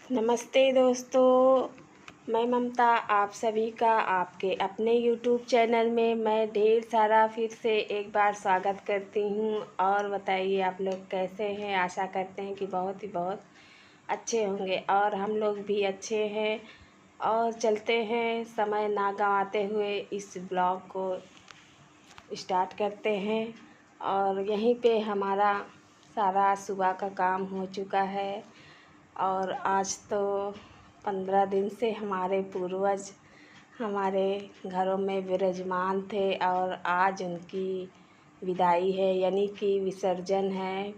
नमस्ते दोस्तों, मैं ममता आप सभी का आपके अपने यूट्यूब चैनल में मैं ढेर सारा फिर से एक बार स्वागत करती हूँ। और बताइए आप लोग कैसे हैं। आशा करते हैं कि बहुत ही बहुत अच्छे होंगे और हम लोग भी अच्छे हैं। और चलते हैं समय ना गंवाते हुए इस ब्लॉग को स्टार्ट करते हैं। और यहीं पे हमारा सारा सुबह का काम हो चुका है। और आज तो 15 दिन से हमारे पूर्वज हमारे घरों में विराजमान थे और आज उनकी विदाई है, यानी कि विसर्जन है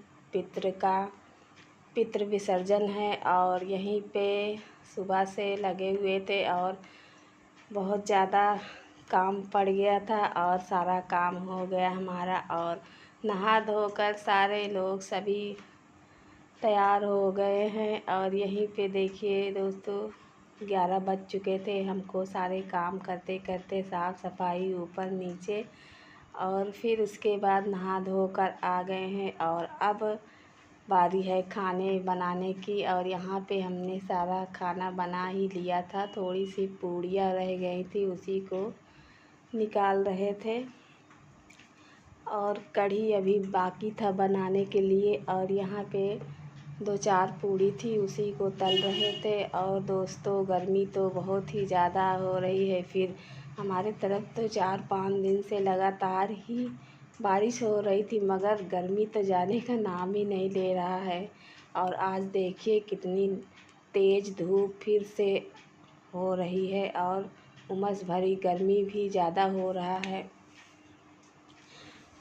पितृ विसर्जन है। और यहीं पे सुबह से लगे हुए थे और बहुत ज़्यादा काम पड़ गया था और सारा काम हो गया हमारा। और नहा धोकर सारे लोग सभी तैयार हो गए हैं। और यहीं पे देखिए दोस्तों 11 बज चुके थे हमको सारे काम करते करते, साफ़ सफाई ऊपर नीचे। और फिर उसके बाद नहा धोकर आ गए हैं और अब बारी है खाने बनाने की। और यहाँ पे हमने सारा खाना बना ही लिया था, थोड़ी सी पूड़ियाँ रह गई थी उसी को निकाल रहे थे। और कढ़ी अभी बाकी था बनाने के लिए। और यहाँ पे 2-4 पूड़ी थी उसी को तल रहे थे। और दोस्तों गर्मी तो बहुत ही ज़्यादा हो रही है। फिर हमारे तरफ तो 4-5 दिन से लगातार ही बारिश हो रही थी, मगर गर्मी तो जाने का नाम ही नहीं ले रहा है। और आज देखिए कितनी तेज़ धूप फिर से हो रही है और उमस भरी गर्मी भी ज़्यादा हो रहा है।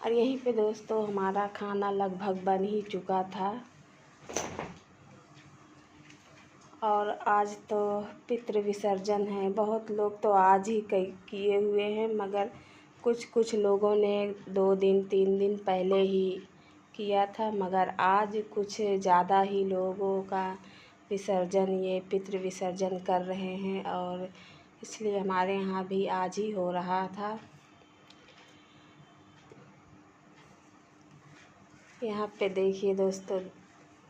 और यहीं पे दोस्तों हमारा खाना लगभग बन ही चुका था। और आज तो पितृ विसर्जन है। बहुत लोग तो आज ही किए हुए हैं, मगर कुछ लोगों ने 2 दिन 3 दिन पहले ही किया था। मगर आज कुछ ज़्यादा ही लोगों का विसर्जन, ये पितृ विसर्जन कर रहे हैं और इसलिए हमारे यहाँ भी आज ही हो रहा था। यहाँ पे देखिए दोस्तों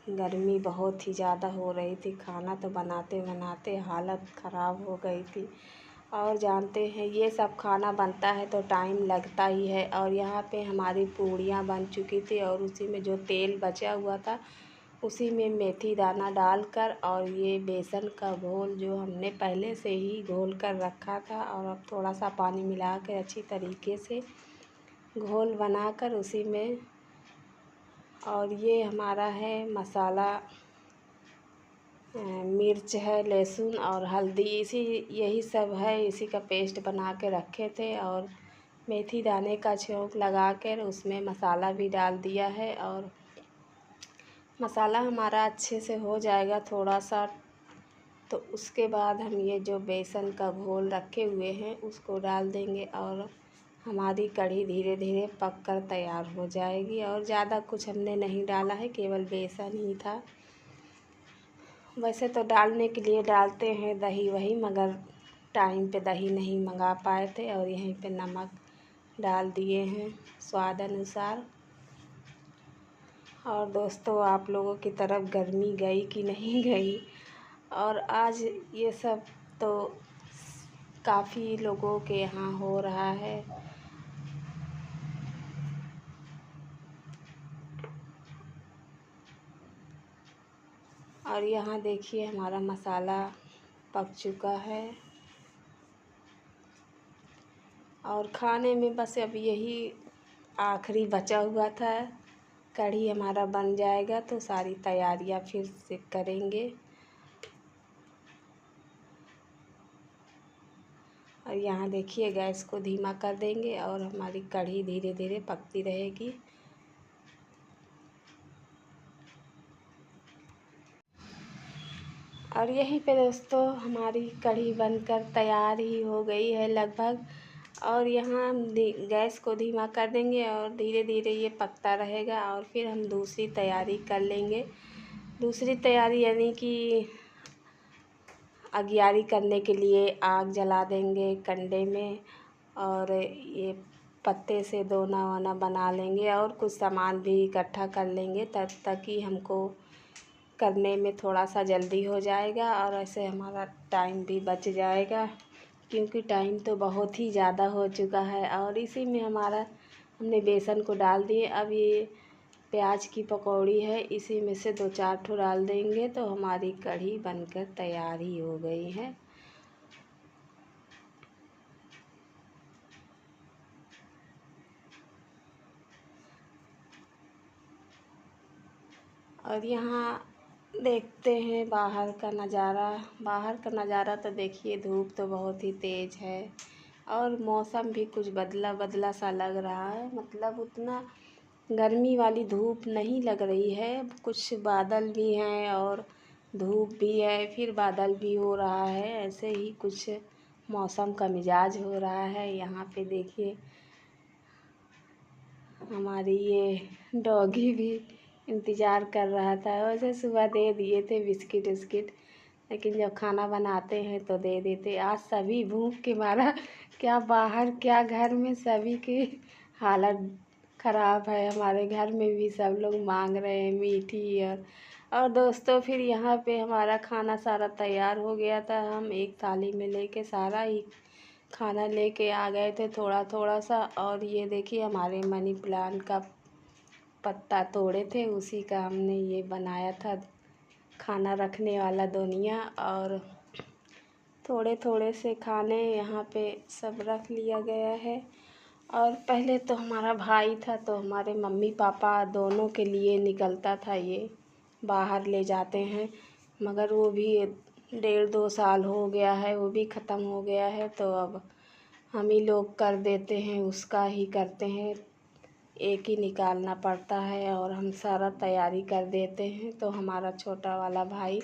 गर्मी बहुत ही ज़्यादा हो रही थी, खाना तो बनाते बनाते हालत ख़राब हो गई थी। और जानते हैं ये सब खाना बनता है तो टाइम लगता ही है। और यहाँ पे हमारी पूड़ियाँ बन चुकी थी और उसी में जो तेल बचा हुआ था उसी में मेथी दाना डालकर और ये बेसन का घोल जो हमने पहले से ही घोल कर रखा था, और अब थोड़ा सा पानी मिला कर अच्छी तरीके से घोल बनाकर उसी में। और ये हमारा है मसाला, मिर्च है, लहसुन और हल्दी, यही सब है, इसी का पेस्ट बना के रखे थे। और मेथी दाने का छौंक लगा कर उसमें मसाला भी डाल दिया है। और मसाला हमारा अच्छे से हो जाएगा थोड़ा सा, तो उसके बाद हम ये जो बेसन का घोल रखे हुए हैं उसको डाल देंगे और हमारी कढ़ी धीरे धीरे पक कर तैयार हो जाएगी। और ज़्यादा कुछ हमने नहीं डाला है, केवल बेसन ही था। वैसे तो डालने के लिए डालते हैं दही वही, मगर टाइम पे दही नहीं मंगा पाए थे। और यहीं पे नमक डाल दिए हैं स्वाद अनुसार। और दोस्तों आप लोगों की तरफ गर्मी गई कि नहीं गई। और आज ये सब तो काफ़ी लोगों के यहाँ हो रहा है। और यहाँ देखिए हमारा मसाला पक चुका है और खाने में बस अब यही आखिरी बचा हुआ था। कढ़ी हमारा बन जाएगा तो सारी तैयारियां फिर से करेंगे। और यहाँ देखिए गैस को धीमा कर देंगे और हमारी कढ़ी धीरे धीरे पकती रहेगी। और यहीं पे दोस्तों हमारी कढ़ी बनकर तैयार ही हो गई है लगभग। और यहाँ हम गैस को धीमा कर देंगे और धीरे धीरे ये पकता रहेगा। और फिर हम दूसरी तैयारी कर लेंगे। दूसरी तैयारी यानी कि अगियारी करने के लिए आग जला देंगे कंडे में, और ये पत्ते से दोना वोना बना लेंगे और कुछ सामान भी इकट्ठा कर लेंगे तब तक कि हमको करने में थोड़ा सा जल्दी हो जाएगा और ऐसे हमारा टाइम भी बच जाएगा, क्योंकि टाइम तो बहुत ही ज़्यादा हो चुका है। और इसी में हमने बेसन को डाल दिए। अब ये प्याज की पकौड़ी है, इसी में से 2-4 ठो डाल देंगे तो हमारी कढ़ी बनकर तैयार ही हो गई है। और यहाँ देखते हैं बाहर का नज़ारा तो देखिए, धूप तो बहुत ही तेज़ है और मौसम भी कुछ बदला बदला सा लग रहा है। मतलब उतना गर्मी वाली धूप नहीं लग रही है, कुछ बादल भी हैं और धूप भी है, फिर बादल भी हो रहा है, ऐसे ही कुछ मौसम का मिजाज हो रहा है। यहाँ पे देखिए हमारी ये डॉगी भी इंतज़ार कर रहा था। वैसे सुबह दे दिए थे बिस्किट उस्किट, लेकिन जब खाना बनाते हैं तो दे देते। आज सभी भूख के मारा, क्या बाहर क्या घर में सभी की हालत ख़राब है। हमारे घर में भी सब लोग मांग रहे हैं मीठी। और दोस्तों फिर यहाँ पे हमारा खाना सारा तैयार हो गया था। हम एक थाली में लेके सारा ही खाना लेके आ गए थे, थोड़ा थोड़ा सा। और ये देखिए हमारे मनी प्लांट का पत्ता तोड़े थे, उसी का हमने ये बनाया था खाना रखने वाला दोनिया। और थोड़े थोड़े से खाने यहाँ पे सब रख लिया गया है। और पहले तो हमारा भाई था तो हमारे मम्मी पापा दोनों के लिए निकलता था, ये बाहर ले जाते हैं, मगर वो भी 1.5-2 साल हो गया है, वो भी ख़त्म हो गया है। तो अब हम ही लोग कर देते हैं, उसका ही करते हैं, एक ही निकालना पड़ता है और हम सारा तैयारी कर देते हैं। तो हमारा छोटा वाला भाई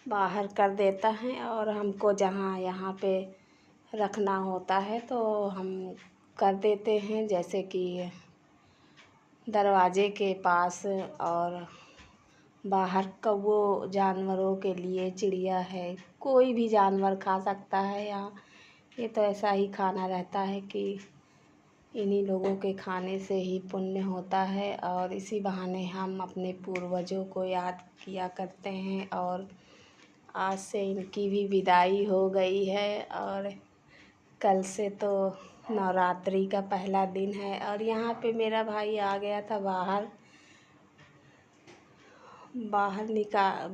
बाहर कर देता है और हमको जहाँ यहाँ पे रखना होता है तो हम कर देते हैं, जैसे कि दरवाजे के पास और बाहर कौवों जानवरों के लिए, चिड़िया है, कोई भी जानवर खा सकता है यहाँ। ये तो ऐसा ही खाना रहता है कि इन्हीं लोगों के खाने से ही पुण्य होता है और इसी बहाने हम अपने पूर्वजों को याद किया करते हैं। और आज से इनकी भी विदाई हो गई है और कल से तो नवरात्रि का पहला दिन है। और यहाँ पे मेरा भाई आ गया था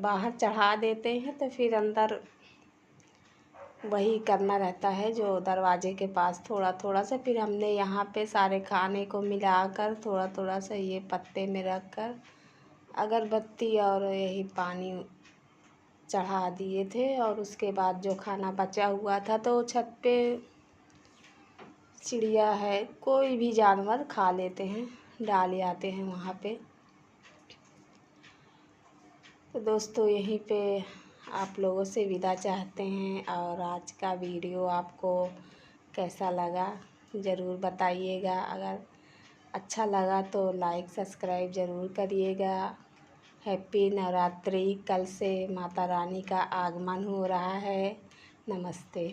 बाहर चढ़ा देते हैं तो फिर अंदर वही करना रहता है जो दरवाजे के पास थोड़ा थोड़ा सा। फिर हमने यहाँ पे सारे खाने को मिलाकर थोड़ा थोड़ा सा ये पत्ते में रख कर अगरबत्ती और यही पानी चढ़ा दिए थे। और उसके बाद जो खाना बचा हुआ था तो छत पे चिड़िया है, कोई भी जानवर खा लेते हैं, डाल आते हैं वहाँ पे। तो दोस्तों यहीं पे आप लोगों से विदा चाहते हैं। और आज का वीडियो आपको कैसा लगा ज़रूर बताइएगा। अगर अच्छा लगा तो लाइक सब्सक्राइब ज़रूर करिएगा। हैप्पी नवरात्रि। कल से माता रानी का आगमन हो रहा है। नमस्ते।